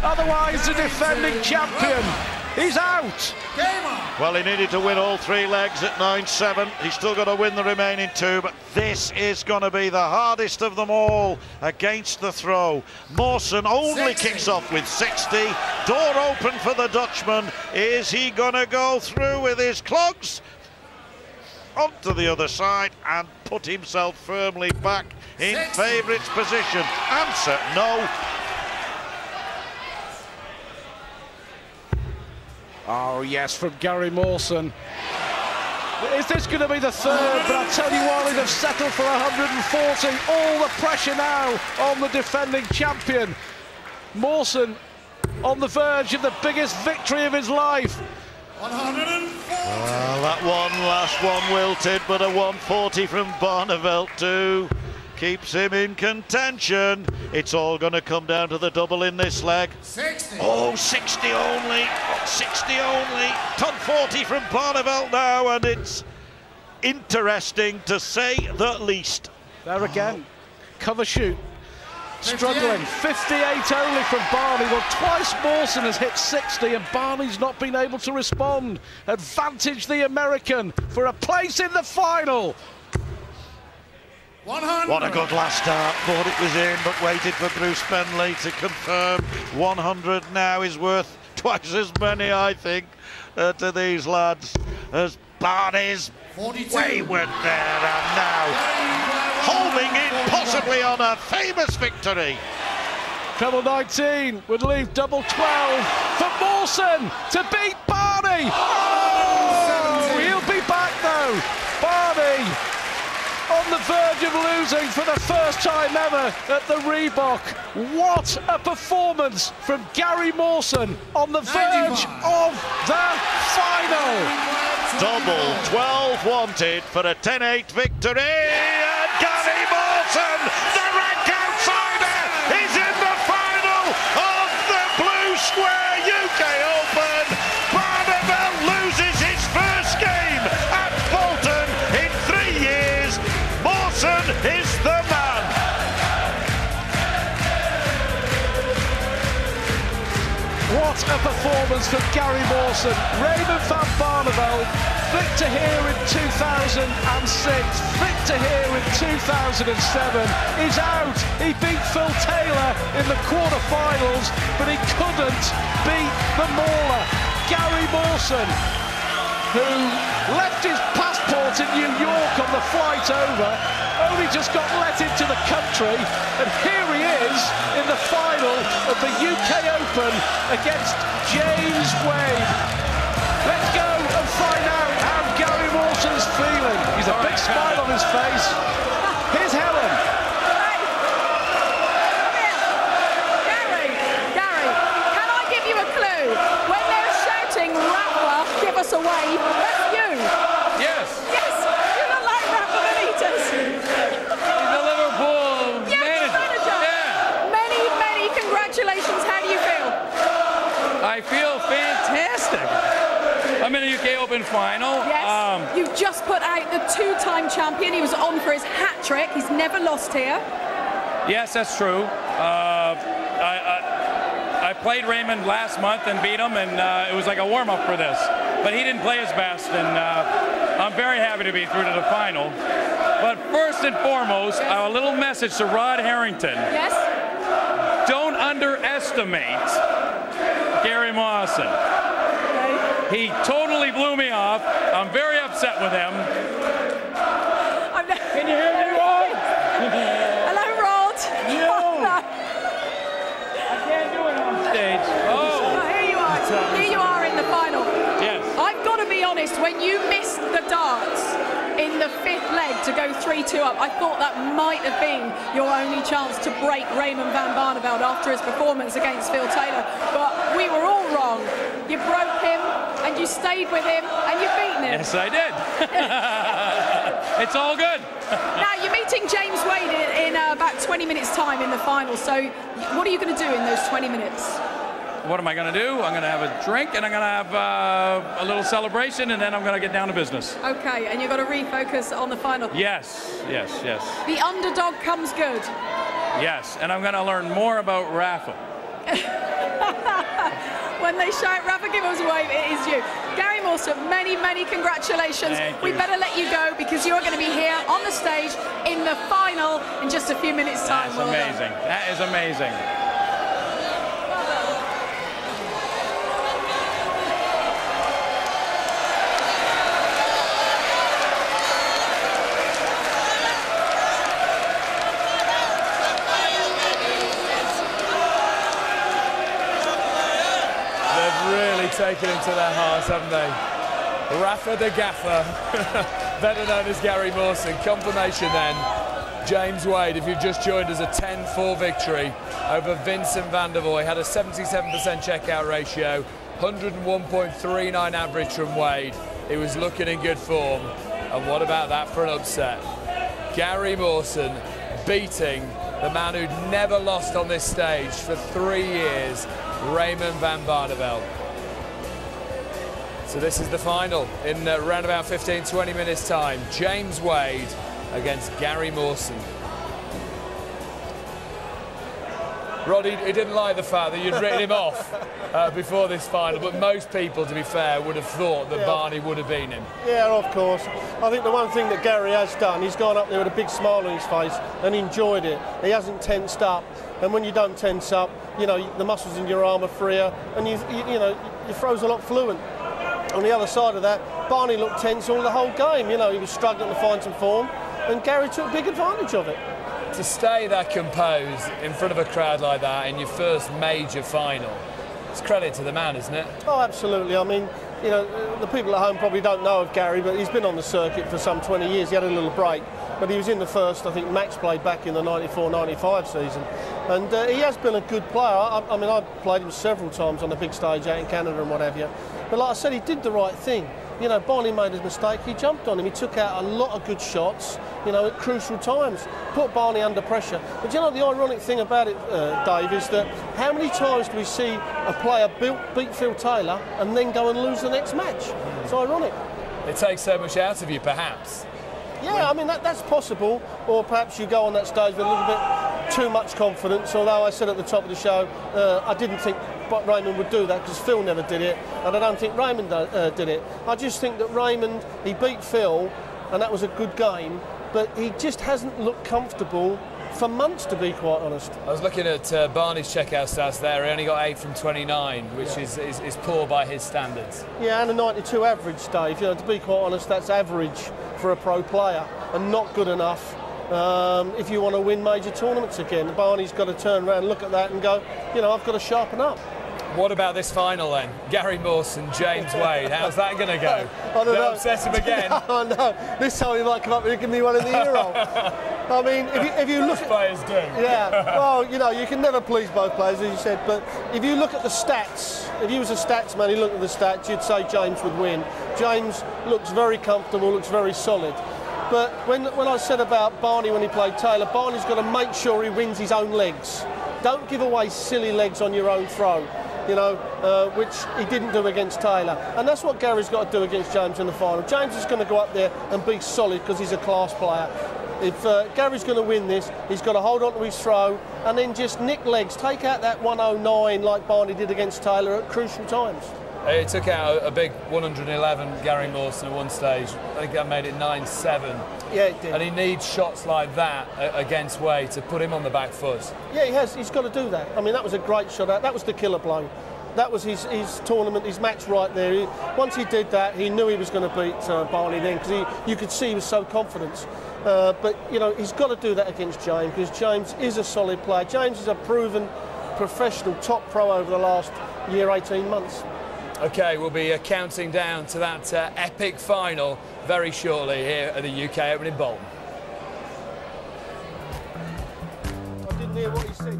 Otherwise, the defending champion is out. Well, he needed to win all 3 legs at 9-7. He's still got to win the remaining 2, but this is going to be the hardest of them all against the throw. Mawson only kicks off with 60. Door open for the Dutchman. Is he going to go through with his clogs onto the other side and put himself firmly back in favourite's position? Answer, no. Oh, yes, from Gary Mawson. Is this going to be the third? But I'll tell you what, he'd have settled for 140. All the pressure now on the defending champion. Mawson on the verge of the biggest victory of his life. 104. Well, that last one wilted, but a 140 from Barneveld too keeps him in contention. It's all going to come down to the double in this leg. 60. Oh, 60 only. 60 only. Ton 40 from Barneveld now, and it's interesting to say the least. There again, cover shoot. Struggling, 58 only from Barney. Well, twice Mawson has hit 60 and Barney's not been able to respond. Advantage the American for a place in the final. 100. What a good last start. Thought it was in, but waited for Bruce Bentley to confirm. 100 now is worth twice as many, I think, to these lads as Barney's 42. wayward there, and now holding in possibly on a famous victory. Treble 19 would leave double 12 for Mawson to beat Barney. Oh, he'll be back though. Barney on the verge of losing for the first time ever at the Reebok. What a performance from Gary Mawson on the verge of the final. Double 12 wanted for a 10-8 victory, and Gary Mawson, the rank outsider, is in the final of the Blue Square UK Open. Barneveld loses his first game at Bolton in 3 years. Mawson is the man. What a performance from Gary Mawson. Raymond van Barneveld, victor here in 2006, victor here in 2007, is out. He beat Phil Taylor in the quarter-finals, but he couldn't beat the mauler. Gary Mawson, who left his passport in New York on the flight over, only just got let into the country, and here he is in the final of the UK Open against James Wade. Let's go and find out how Gary Mawson's feeling. He's a big smile on his face. Here's Helen. Gary, can I give you a clue? When they're shouting, Rattler, give us a wave, that's you. Yes. Yes, you look like Rattler Benitez. He's a Liverpool manager. Yeah. Many congratulations. How do you feel? I feel fantastic. I'm in the UK Open final. Yes. You just put out the 2-time champion. He was on for his hat trick. He's never lost here. Yes, that's true. I played Raymond last month and beat him, and it was like a warm-up for this. But he didn't play his best, and I'm very happy to be through to the final. But first and foremost, I have a little message to Rod Harrington. Yes? Don't underestimate Gary Mawson. He totally blew me off. I'm very upset with him. Can you hear me, Rod? Hello, Rod. No. I can't do it on stage. Oh. Here you are. Here you are in the final. Yes. I've got to be honest, when you missed the darts in the 5th leg to go 3-2 up, I thought that might have been your only chance to break Raymond van Barneveld after his performance against Phil Taylor. But we were all wrong. You broke him, and you stayed with him, and you've beaten him. Yes, I did. It's all good. Now, you're meeting James Wade in about 20 minutes' time in the final, so what are you going to do in those 20 minutes? What am I going to do? I'm going to have a drink, and I'm going to have a little celebration, and then I'm going to get down to business. Okay, and you've got to refocus on the final. Yes. The underdog comes good. Yes, and I'm going to learn more about raffle. when they shout Rafa, give us a wave, it is you. Gary Mawson, many, many congratulations. We better let you go because you're going to be here on the stage in the final in just a few minutes' time. That's amazing. That is amazing. Taken into their hearts, haven't they? Rafa the Gaffer, better known as Gary Mawson. Confirmation then. James Wade, if you've just joined us, a 10-4 victory over Vincent van der Voort. Had a 77% checkout ratio, 101.39 average from Wade. He was looking in good form. And what about that for an upset? Gary Mawson beating the man who'd never lost on this stage for 3 years, Raymond van Barneveld. So this is the final in around about 15-20 minutes time. James Wade against Gary Mawson. Roddy, he didn't like the fact that you'd written him off before this final, but most people, to be fair, would have thought that Barney would have beaten him. Yeah, of course. I think the one thing that Gary has done, he's gone up there with a big smile on his face and enjoyed it. He hasn't tensed up, and when you don't tense up, you know, the muscles in your arm are freer, and you know, your throw's a lot fluent. On the other side of that, Barney looked tense all the whole game. You know, he was struggling to find some form, and Gary took big advantage of it. To stay that composed in front of a crowd like that in your first major final, it's credit to the man, isn't it? Oh, absolutely. I mean, you know, the people at home probably don't know of Gary, but he's been on the circuit for some 20 years. He had a little break, but he was in the first, I think, match play back in the 94-95 season. And he has been a good player. I mean, I've played him several times on the big stage out in Canada and what have you. But like I said, he did the right thing. You know, Barney made a mistake, he jumped on him. He took out a lot of good shots, you know, at crucial times. Put Barney under pressure. But you know, the ironic thing about it, Dave, is that how many times do we see a player beat Phil Taylor and then go and lose the next match? It's ironic. It takes so much out of you, perhaps. Yeah, I mean, that's possible. Or perhaps you go on that stage with a little bit too much confidence, although I said at the top of the show, I didn't think Raymond would do that because Phil never did it, and I don't think Raymond did it. I just think that Raymond, he beat Phil, and that was a good game, but he just hasn't looked comfortable for months, to be quite honest. I was looking at Barney's checkout stats there. He only got 8 from 29, which is poor by his standards. Yeah, and a 92 average, Dave. You know, to be quite honest, that's average for a pro player, and not good enough if you want to win major tournaments again. Barney's got to turn around, look at that, and go, you know, I've got to sharpen up. What about this final then? Gary Mawson, James Wade. How's that going to go? I don't know. Upset him again. Oh no! This time he might come up and give me one in the ear roll. I mean, if you look at players do. Yeah. Well, you know, you can never please both players, as you said. But if you look at the stats, if you was a stats man, you look at the stats, you'd say James would win. James looks very comfortable, looks very solid. But when I said about Barney when he played Taylor, Barney's got to make sure he wins his own legs. Don't give away silly legs on your own throw, you know, which he didn't do against Taylor. And that's what Gary's got to do against James in the final. James is going to go up there and be solid because he's a class player. If Gary's going to win this, he's got to hold on to his throw and then just nick legs, take out that 109 like Barney did against Taylor at crucial times. He took out a big 111, Gary Mawson, at one stage. I think that made it 9-7. Yeah, it did. And he needs shots like that against Wade to put him on the back foot. Yeah, he has. He's got to do that. I mean, that was a great shot. That was the killer blow. That was his tournament, his match right there. Once he did that, he knew he was going to beat Barney then, because you could see he was so confident. But, you know, he's got to do that against James, because James is a solid player. James is a proven professional top pro over the last year, 18 months. OK, we'll be counting down to that epic final very shortly here at the UK Open in Bolton. I didn't hear what he said.